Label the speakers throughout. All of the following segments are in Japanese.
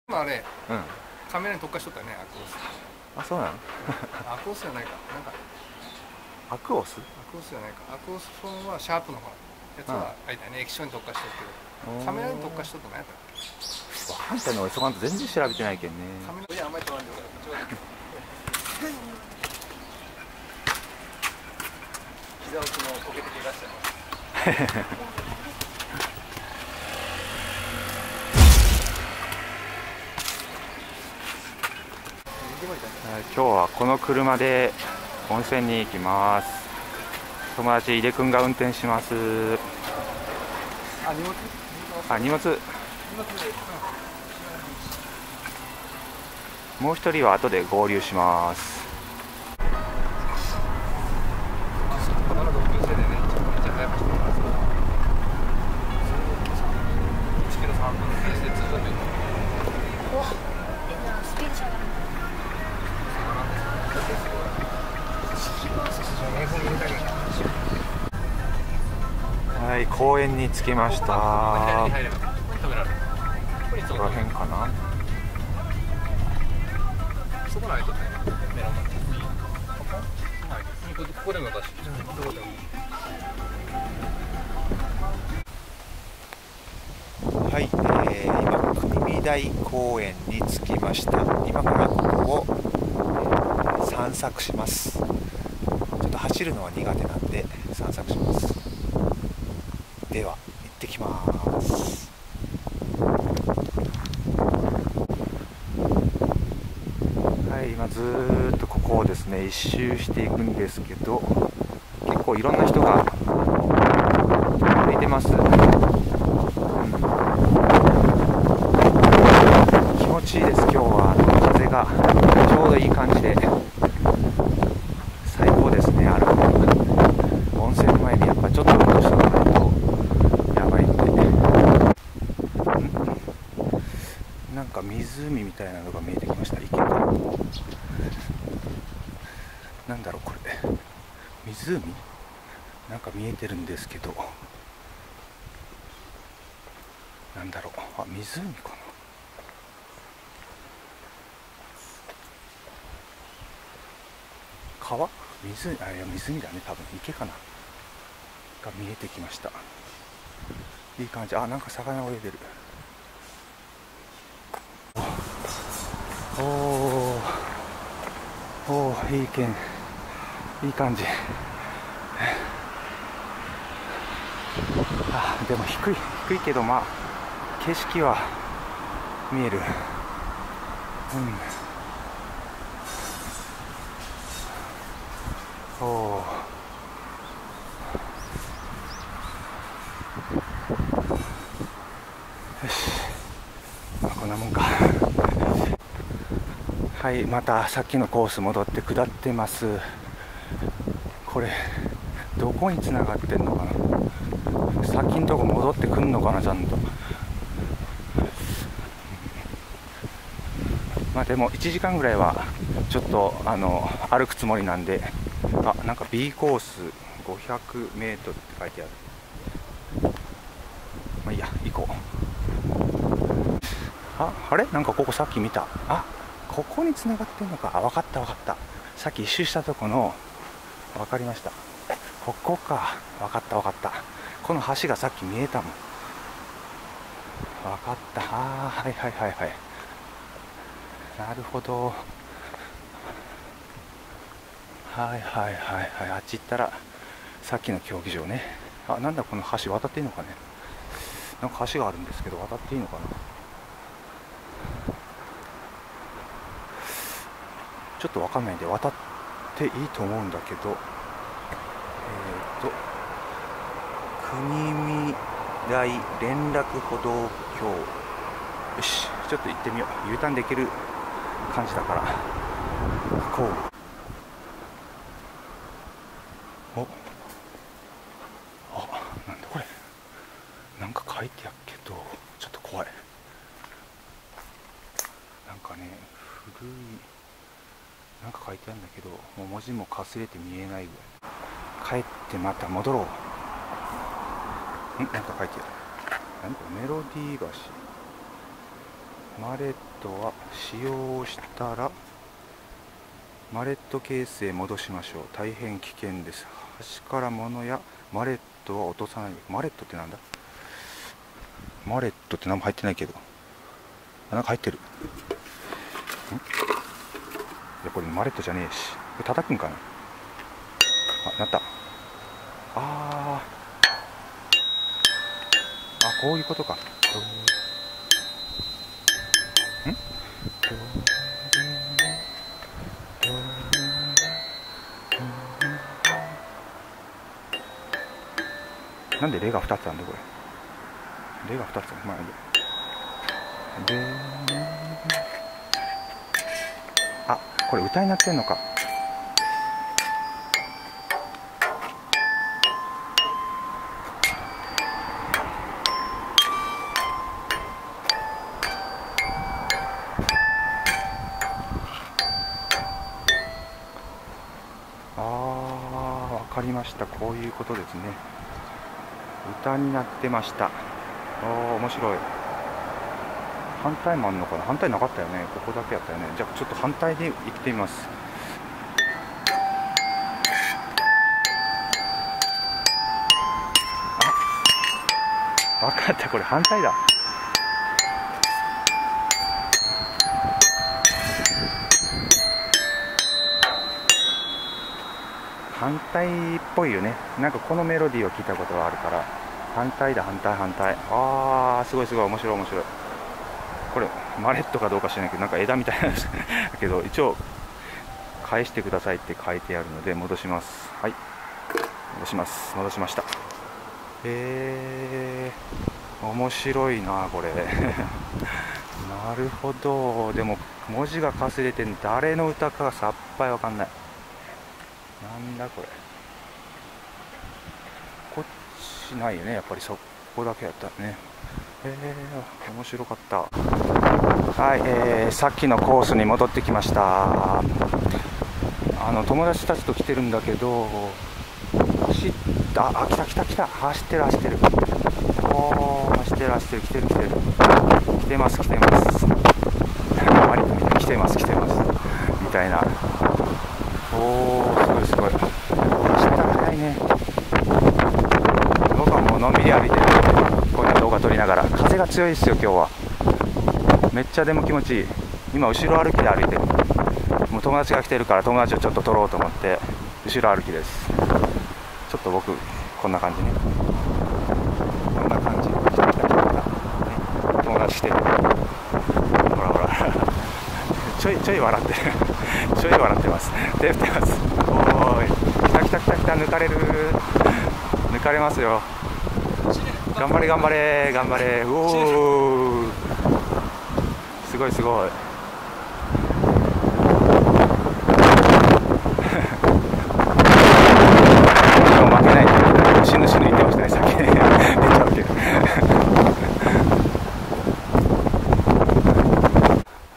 Speaker 1: あれ、
Speaker 2: うん。
Speaker 1: カメラに特化しとったよね、アクオス。
Speaker 2: あ、そうなの？
Speaker 1: アクオスじゃないか、なんか、
Speaker 2: アクオス？
Speaker 1: アクオスじゃないか、アクオスフォンはシャープの方やつは、あれだよね、液晶に特化しとるけど、カメラに特化しとったのやったっけ。
Speaker 2: わかんないの俺そこんと全然調べてないけんね。
Speaker 1: カメラにあんまり撮らんでよから、膝置きのこけて怪我してます。
Speaker 2: 今日はこの車で温泉に行きます。友達井出くんが運転します。
Speaker 1: あ、荷物？
Speaker 2: あ、荷物。
Speaker 1: 荷物で、
Speaker 2: もう一人は後で合流します。
Speaker 1: この同級生でね、めっちゃ早くしてます。1キロ3分のペースでずっと行く。
Speaker 3: スピードしゃがる。
Speaker 2: はい、公園に着きました。ここら辺かな。
Speaker 1: そこないとね、メロンここでも私、どこでも。
Speaker 2: はい、今国見台公園に着きました。今からここを、散策します。ちょっと走るのは苦手なんで散策します。では行ってきます。はい、今ずーっとここをですね一周していくんですけど、結構いろんな人が歩いてます。気持ちいいです。今日は風がちょうどいい感じで最高ですね。歩くの温泉の前にやっぱちょっと運動しておかないとやばいので、なんか湖みたいなのが見えてきました。池かなんだろうこれ、湖なんか見えてるんですけど、なんだろう、あ、湖かな。川？湖？あ、いや湖だね、多分池かなが見えてきました。いい感じ。あ、なんか魚泳いでる。おー、いいけん、いい感じ。あ、でも低いけど、まあ景色は見える。おお、よし、まあ、こんなもんか。はい、またさっきのコース戻って下ってます。これどこに繋がってんのかな。先んとこ戻ってくんのかな、ちゃんと。まあでも1時間ぐらいはちょっと歩くつもりなんで。あ、なんか B コース 500m って書いてある。まあいいや、行こう。あれなんかここさっき見た。あ、ここに繋がってんのか。あ、分かった。さっき一周したとこの、分かりました。ここか。分かった。この橋がさっき見えたもん。分かった。はい。なるほど。はい。あっち行ったらさっきの競技場ね。あ、なんだこの橋渡っていいのかね。なんか橋があるんですけど渡っていいのかな。ちょっとわかんないんで渡っていいと思うんだけど、国見台連絡歩道橋。よし、ちょっと行ってみよう。 U ターンできる感じだからこう。なんだこれ、なんか書いてあっけどちょっと怖い。なんかね、古いなんか書いてあるんだけど、もう文字もかすれて見えないぐらい。帰ってまた戻ろう。なんか書いてある。何これ、メロディー橋。マレットは使用したらマレットケースへ戻しましょう。大変危険です。端から物やマレットは落とさない。マレットってなんだ？マレットって何も入ってないけど、なんか入ってる。いや、これマレットじゃねえし、これ叩くんかな。あ、なった。あこういうことか。なんでレが2つあるんだこれ。レが2つある。まあいいや。で、あ、これ歌になってんのか。わかりました。こういうことですね。歌になってました。面白い。反対もあんのかな。反対なかったよね。ここだけやったよね。じゃあちょっと反対で行ってみます。あ、分かった。これ反対だ。反対っぽいよね。なんかこのメロディーを聞いたことがあるから。反対だ、反対、反対。すごいすごい、面白い面白い。これマレットかどうか知らないけど、なんか枝みたいなんですだけど、一応返してくださいって書いてあるので戻します。はい、戻します。戻しました。面白いなこれなるほど。でも文字がかすれて誰の歌かさっぱりわかんない。なんだこれ。こっちないよね、やっぱりそこだけやったらね。面白かった。はい、さっきのコースに戻ってきました。友達たちと来てるんだけど、来た走ってる走ってる。走ってる走ってる、来てる来てる、来てます来てます、来てます来てますみたいな。すごいすごい。走ったら早いね。僕はもうのんびり歩いてる。こういう動画撮りながら。風が強いですよ今日は。めっちゃでも気持ちいい。今後ろ歩きで歩いてる。もう友達が来てるから友達をちょっと撮ろうと思って後ろ歩きです。ちょっと僕こんな感じね。こんな感じ。友達来てる。ほらほらちょい笑ってるちょい笑ってます。手振ってます。来た抜かれる。抜かれますよ。頑張れ頑張れ頑張れ。すごいすごい。負けない。死ぬ言ってましたねさっき。めっちゃウケる。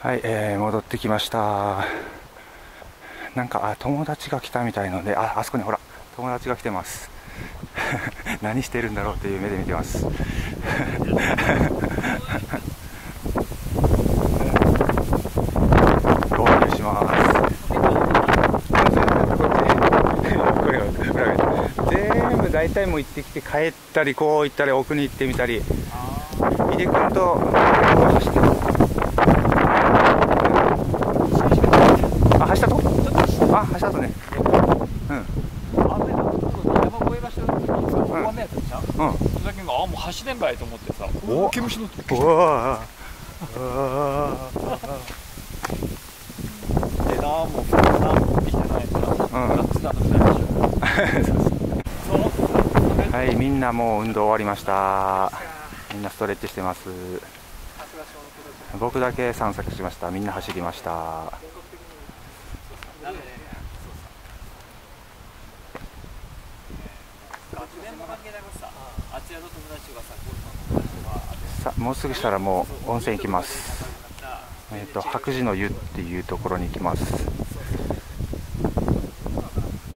Speaker 2: はい、戻ってきました。なんか友達が来たみたいので、あそこにほら友達が来てます何してるんだろうという目で見てますゴールします。全部大体もう行ってきて帰ったり、こう行ったり奥に行ってみたり。井出君と走ってる。走ったと？走ったとね。
Speaker 3: 雨やったじゃん。それだけがもう走れんばいと思ってさ。毛虫の時。でなもうなんできてないんだ。
Speaker 2: はい、みんなもう運動終わりました。みんなストレッチしてます。僕だけ散策しました。みんな走りました。さあもうすぐしたらもう温泉行きます。白磁の湯っていうところに行きます。